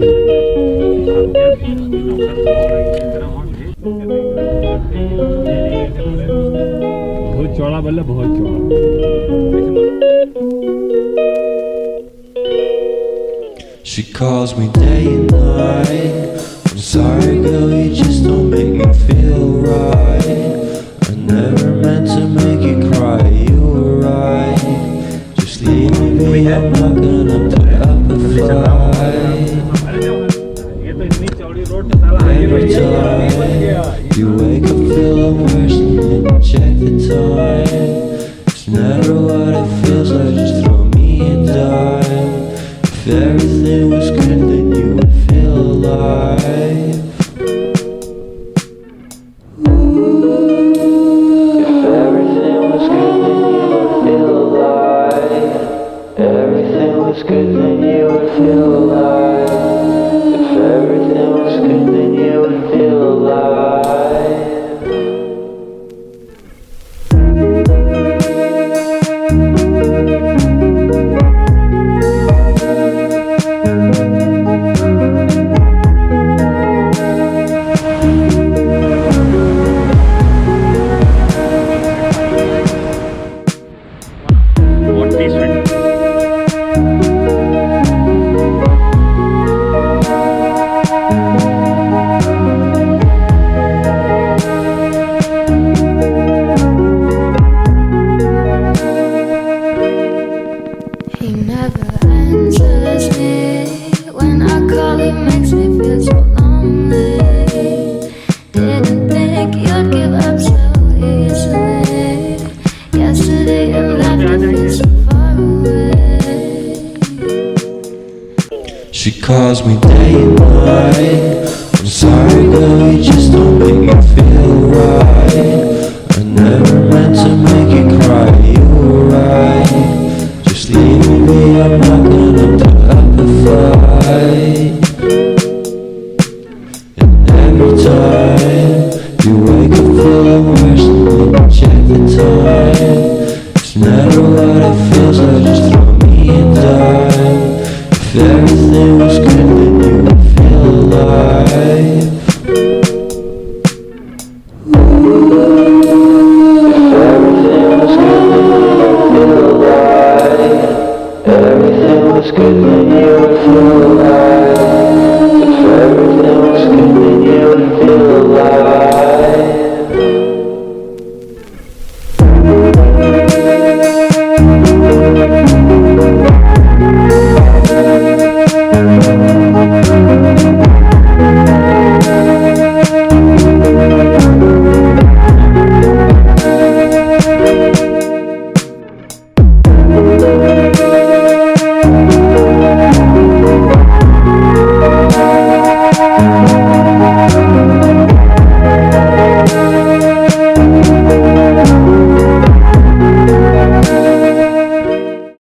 बहुत चौड़ा बल्ले बहुत चौड़ा She calls me day and night. I'm sorry girl, you just don't make me feel right. I never meant to make you cry, you were right. Just leave me, I'm not gonna put up a fight. Every time you wake up feeling worse and then you check the time. It's never what it feels like, just throw me a dime. If everything was good then you would feel alive. If everything was good then you would feel alive. Everything was good then you would feel alive. If everything was good then you would feel alive. He never answers me. When I call, he makes me feel so lonely. Didn't think you'd give up so easily. Yesterday you left me so far away. She calls me day and night. I'm sorry girl, you just don't make me feel right. I never meant to make you cry, you were right. Just leave me, I'm not gonna put up a fight. And every time you wake up feeling worse and then you check the time. It's never what it feels like, just throw me a dime. If everything was good then you would feel alive. If everything was good then you would feel alive. Everything was good then you would feel alive.